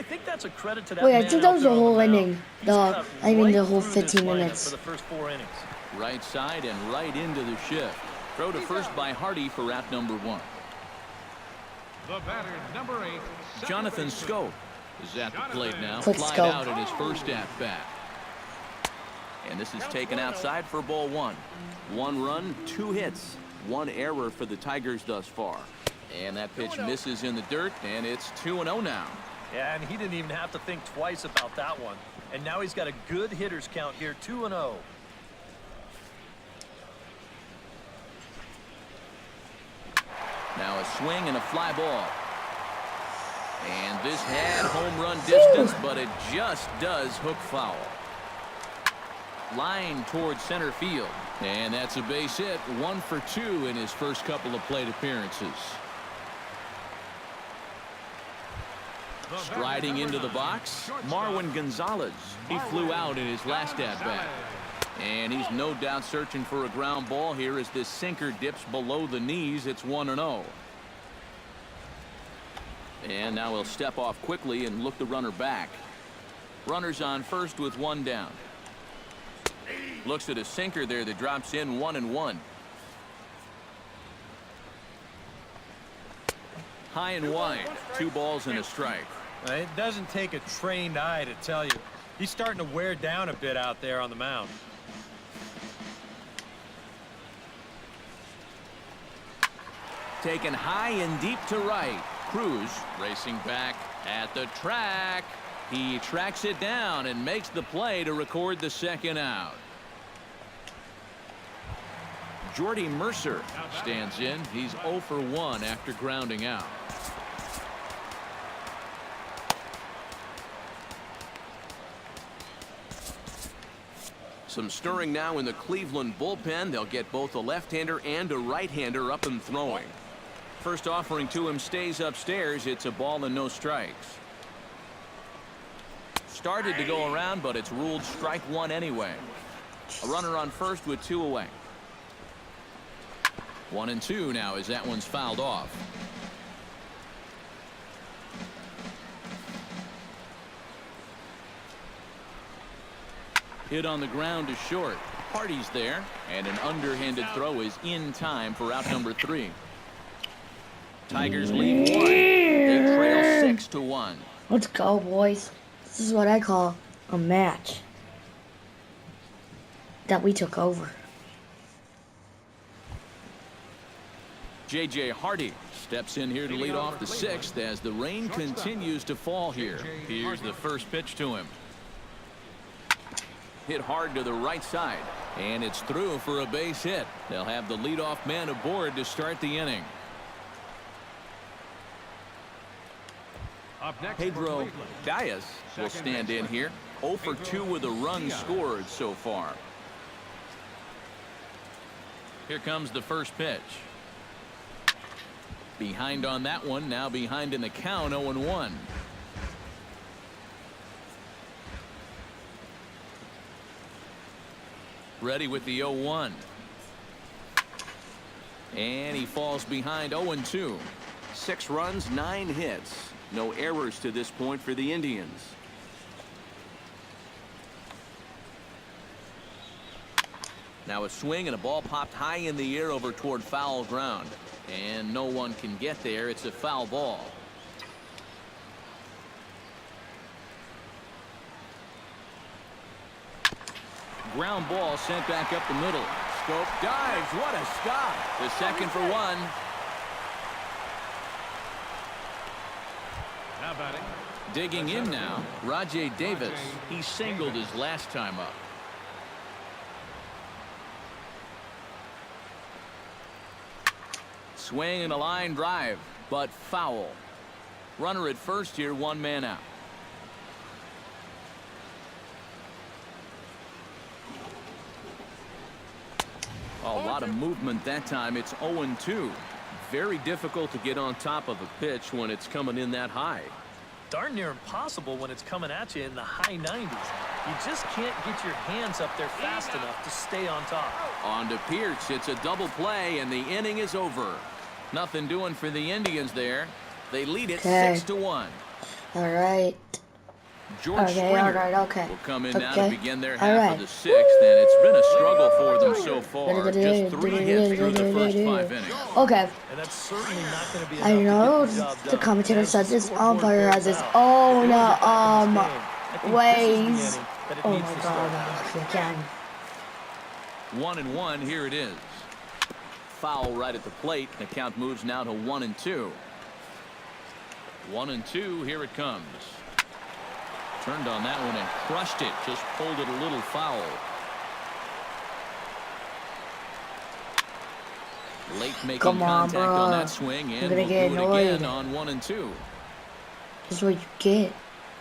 I think that's a credit to that. Wait, I think that was the man out whole there on the inning. mound. I mean, the whole Through this 15 lineup minutes. For the first 4 innings. Right side and right into the shift. Throw to first by Hardy for out number 1. The batter, number 8. Jonathan Scope is at the plate now. Quick Flied Scope. out in his first at bat. And this is taken outside for ball 1. 1 run, 2 hits, 1 error for the Tigers thus far. And that pitch misses in the dirt, and it's 2-0 now. Yeah, and he didn't even have to think twice about that one. And now he's got a good hitters count here, 2-0. Now a swing and a fly ball. And this had home run distance, but it just does hook foul. Line towards center field. And that's a base hit. 1 for 2 in his first couple of plate appearances. Striding into the box, Marwin Gonzalez. He flew out in his last at-bat. And he's no doubt searching for a ground ball here as this sinker dips below the knees. It's 1-0. And now he'll step off quickly and look the runner back. Runners on first with 1 down. Looks at a sinker there that drops in 1-1. High and wide. 2 balls and a strike. It doesn't take a trained eye to tell you. He's starting to wear down a bit out there on the mound. Taken high and deep to right. Cruz racing back at the track. He tracks it down and makes the play to record the second out. Jordy Mercer stands in. He's 0 for 1 after grounding out. Some stirring now in the Cleveland bullpen. They'll get both a left-hander and a right-hander up and throwing. First offering to him stays upstairs. It's a ball and no strikes. Started to go around, but it's ruled strike 1 anyway. A runner on first with 2 away. 1-2 now as that one's fouled off. Hit on the ground to short. Hardy's there, and an underhanded throw is in time for out number 3. Tigers lead 1. They trail 6-1. Let's go, boys. This is what I call a match that we took over. J.J. Hardy steps in here to lead off the 6th as the rain continues to fall here. Here's the first pitch to him. Hit hard to the right side, and it's through for a base hit. They'll have the leadoff man aboard to start the inning. Pedro Diaz will stand in here. 0 for 2 with a run scored so far. Here comes the first pitch. Behind on that one, now behind in the count, 0-1. Ready with the 0-1. And he falls behind 0-2. 6 runs, 9 hits. No errors to this point for the Indians. Now a swing and a ball popped high in the air over toward foul ground. And no one can get there. It's a foul ball. Ground ball sent back up the middle. Scope dives. What a stop. The second for 1. Now batting. Digging in now, Rajay Davis. He singled his last time up. Swing and a line drive, but foul. Runner at first here, 1 man out. A lot of movement that time. It's 0-2. Very difficult to get on top of a pitch when it's coming in that high. Darn near impossible when it's coming at you in the high 90s. You just can't get your hands up there fast enough to stay on top. On to Pierce. It's a double play, and the inning is over. Nothing doing for the Indians there. They lead it 6-1. All right. George Okay, Springer okay. will come in now to Okay. begin their All half right. of the sixth, and it's been a struggle for them so far. Just 3 hits through the first 5 innings. Okay. And that's certainly not going to be enough I know to get the job the done. commentator As said the this scoreboard umpire bears has his out, own if they want to get back in this game, I think ways. this is the inning that it Oh needs my to god, start. again. 1-1, here it is. Foul right at the plate. The count moves now to 1-2. 1-2, here it comes. Turned on that one and crushed it. Just pulled it a little foul. Late making Come on, contact bro. on that swing, and gonna we'll get do it annoyed. again on 1-2. This is what you get,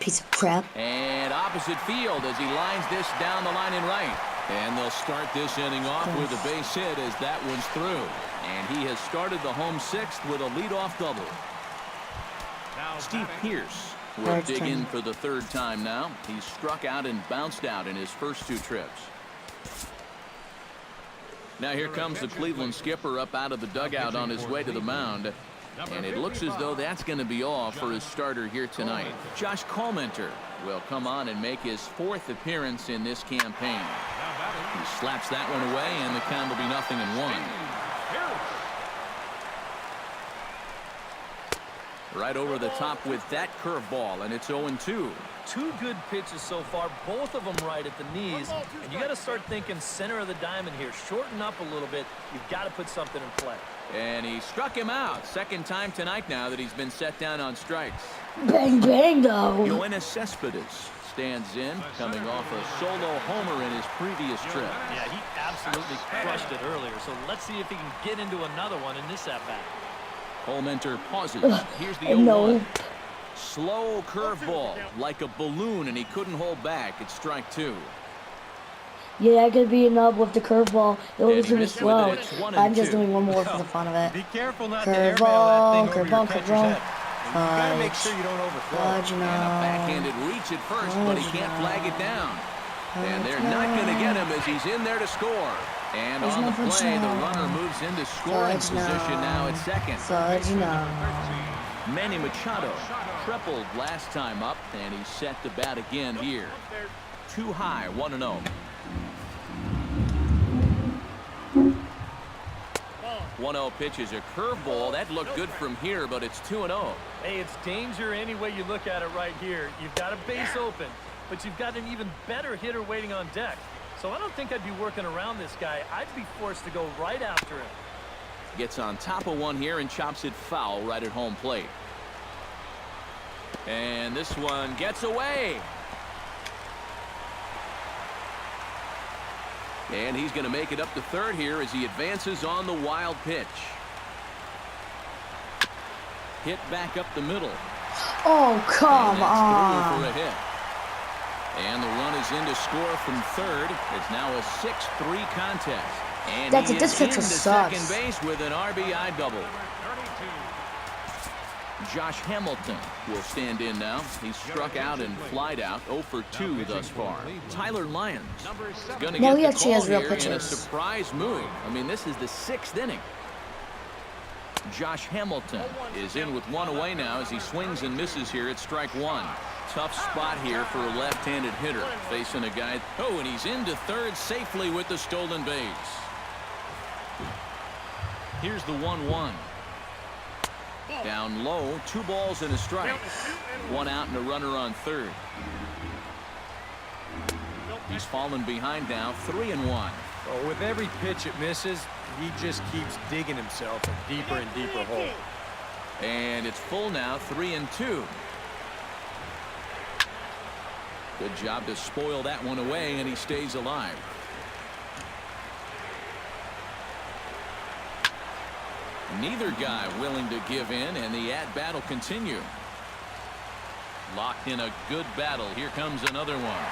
piece of crap. And opposite field as he lines this down the line in right. And they'll start this inning off with a base hit as that one's through. And he has started the home sixth with a leadoff double. Steve Pearce will dig in for the third time now. He's struck out and bounced out in his first 2 trips. Now here comes the Cleveland skipper up out of the dugout on his way to the mound. And it looks as though that's going to be all for his starter here tonight. Josh Colmenter will come on and make his 4th appearance in this campaign. He slaps that one away, and the count will be 0-1. Right over the top with that curveball, and it's 0-2. 2 good pitches so far, both of them right at the knees. And you got to start thinking center of the diamond here. Shorten up a little bit. You've got to put something in play. And he struck him out. Second time tonight now that he's been set down on strikes. Bang, bang, though. Yoenis Cespedes stands in, coming off a solo homer in his previous trip. Yeah, he absolutely crushed it earlier. So let's see if he can get into another one in this at-bat. Colmenter pauses. Here's the 0-1. No. Slow curveball, like a balloon, and he couldn't hold back. It's strike 2. Yeah, I could be enough with the curveball. It And was he really missed with it. slow. It's 1-2. I'm just doing one more for the fun of it. Be careful not to airmail that thing over your catcher's Curveball. head. You gotta make sure you don't overthrow. Fudge, And a backhanded reach at first, but he can't flag it down. And they're not going to get him as he's in there to score. And on the play, the runner moves into scoring position now at second. Fudge, no. Manny Machado tripled last time up, and he's set to bat again here. Too high, 1-0. 1-0 pitch is a curveball. That looked good from here, but it's 2-0. Hey, it's danger any way you look at it right here. You've got a base open, but you've got an even better hitter waiting on deck. So I don't think I'd be working around this guy. I'd be forced to go right after him. Gets on top of one here and chops it foul right at home plate. And this one gets away. And he's going to make it up to third here as he advances on the wild pitch. Hit back up the middle. Oh, come And that's through for on. a hit. And the run is in to score from third. It's now a 6-3 contest. And That's he it. This is pitcher into sucks. second base with an RBI double. Josh Hamilton will stand in now. He's struck out and flied out 0 for 2 thus far. Tyler Lyons is going to No, get he the actually call has real here in a pitches. surprise move. I mean, this is the 6th inning. Josh Hamilton is in with one away now as he swings and misses here at strike 1. Tough spot here for a left-handed hitter facing a guy. Oh, and he's into third safely with the stolen base. Here's the 1-1. Down low, 2 balls and a strike. 1 out and a runner on third. He's fallen behind now, 3-1. Oh, with every pitch it misses, he just keeps digging himself a deeper and deeper hole. And it's full now, 3-2. Good job to spoil that one away, and he stays alive. Neither guy willing to give in, and the at-bat will continue. Locked in a good battle. Here comes another one.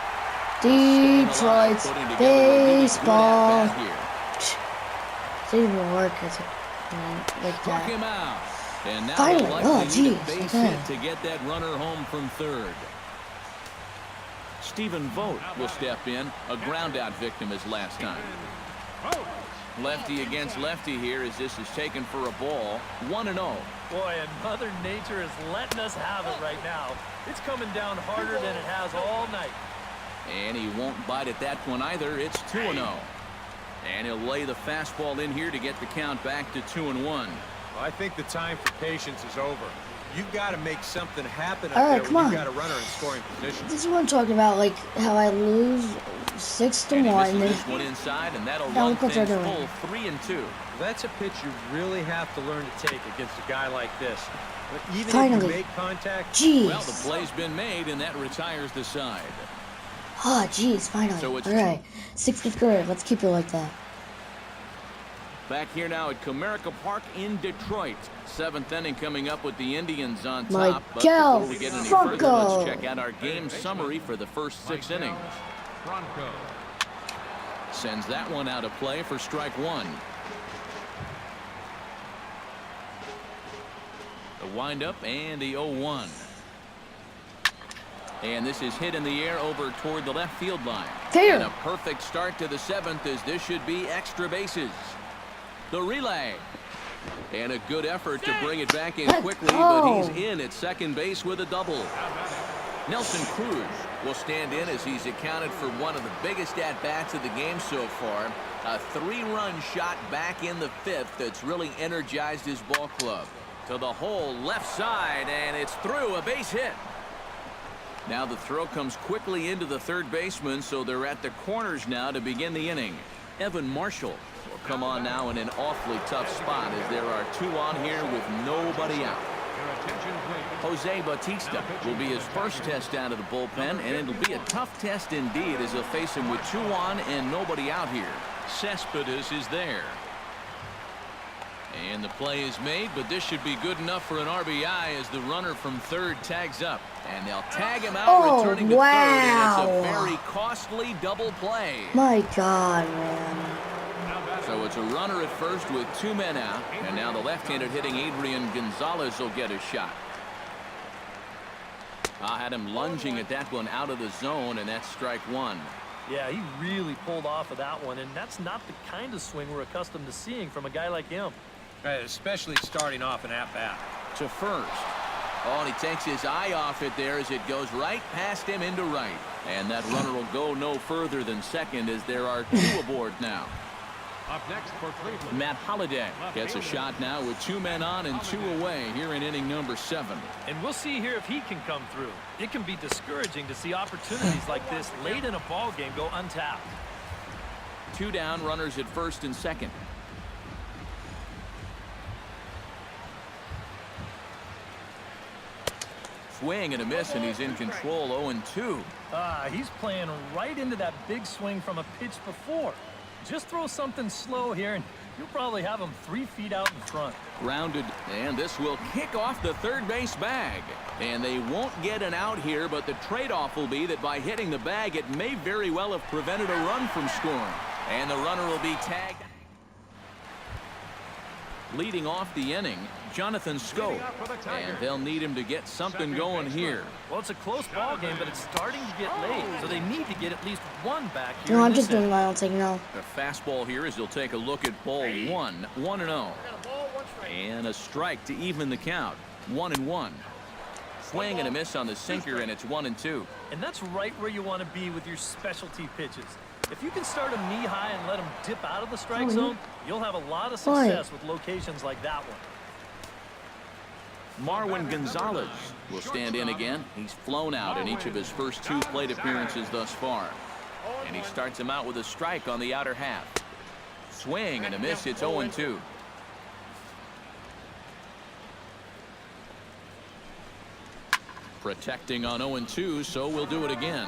Detroit's baseball. Here. It didn't even work as like Struck that. him out. And now Finally. they'll likely Oh, need geez. a base Okay. hit to get that runner home from third. Stephen Vogt will step in, a ground out victim as last time. Lefty against lefty here as this is taken for a ball. 1-0. Boy, and Mother Nature is letting us have it right now. It's coming down harder than it has all night. And he won't bite at that one either. It's 2-0. And he'll lay the fastball in here to get the count back to 2-1. I think the time for patience is over. You've got to make something happen All right, up there come when on. you've got a runner in scoring position. This is what I'm talking about, like how I lose 6-1. And he misses this one inside, and that'll Now run look what they're things doing. full 3-2. That's a pitch you really have to learn to take against a guy like this. But even if Finally. you make contact, Jeez. Well, the play's been made, and that retires the side. Oh, jeez, finally. So it's All right. 60th grade. Let's keep it like that. Back here now at Comerica Park in Detroit. 7th inning coming up with the Indians on top. Miguel But before we get any further, Franco. let's check out our game summary for the first 6 innings. Franco. Sends that one out of play for strike one. The windup and the 0-1. And this is hit in the air over toward the left field line. Fair. And a perfect start to the 7th as this should be extra bases. The relay. And a good effort to bring it back in Let's quickly, go. but he's in at second base with a double. Nelson Cruz will stand in as he's accounted for one of the biggest at-bats of the game so far. A 3-run shot back in the 5th that's really energized his ball club. To the hole left side, and it's through, a base hit. Now the throw comes quickly into the third baseman, so they're at the corners now to begin the inning. Evan Marshall will come on now in an awfully tough spot as there are 2 on here with nobody out. Your attention, please. Jose Bautista will be his first test out of the bullpen, and it'll be a tough test indeed as they'll face him with 2 on and nobody out here. Cespedes is there. And the play is made, but this should be good enough for an RBI as the runner from third tags up. And they'll tag him out, Oh, returning to wow. third, and it's a very costly double play. My God, man. So it's a runner at first with 2 men out, and now the left-handed hitting Adrian Gonzalez will get a shot. I had him lunging at that one out of the zone, and that's strike one. Yeah, he really pulled off of that one, and that's not the kind of swing we're accustomed to seeing from a guy like him. especially starting off an at-bat. To first. Oh, and he takes his eye off it there as it goes right past him into right. And that runner will go no further than second as there are 2 aboard now. Up next for Cleveland. Matt Holliday gets a shot now with 2 men on and 2 away here in inning number 7. And we'll see here if he can come through. It can be discouraging to see opportunities like this late in a ball game go untapped. 2 down, runners at first and second. Swing and a miss, and he's in control. 0-2. He's playing right into that big swing from a pitch before. Just throw something slow here, and you'll probably have him 3 feet out in front. Grounded, and this will kick off the third base bag. And they won't get an out here, but the trade-off will be that by hitting the bag, it may very well have prevented a run from scoring. And the runner will be tagged. Leading off the inning, Jonathan Scope. And they'll need him to get something going here. Well, it's a close ball game, but it's starting to get late, so they need to get at least 1 back here. No, in I'm this just doing inning. my own thing now. A fastball here as he'll take a look at ball 1. 1-0. And a strike to even the count. 1-1. Swing and a miss on the sinker, and it's 1-2. And that's right where you want to be with your specialty pitches. If you can start them knee-high and let them dip out of the strike zone, you'll have a lot of success with locations like that one. Marwin Gonzalez will stand in again. He's flown out in each of his first 2 plate appearances thus far. And he starts him out with a strike on the outer half. Swing and a miss. It's 0-2. Protecting on 0-2, so we'll do it again.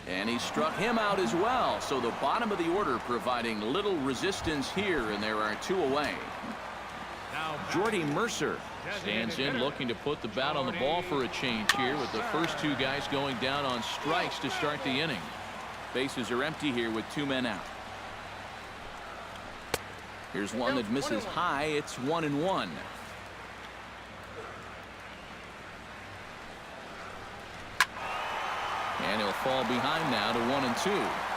And he struck him out as well. So the bottom of the order providing little resistance here, and there are 2 away. Jordy Mercer stands in looking to put the bat on the ball for a change here with the first 2 guys going down on strikes to start the inning. Bases are empty here with 2 men out. Here's one that misses high. It's 1-1. And he'll fall behind now to 1-2.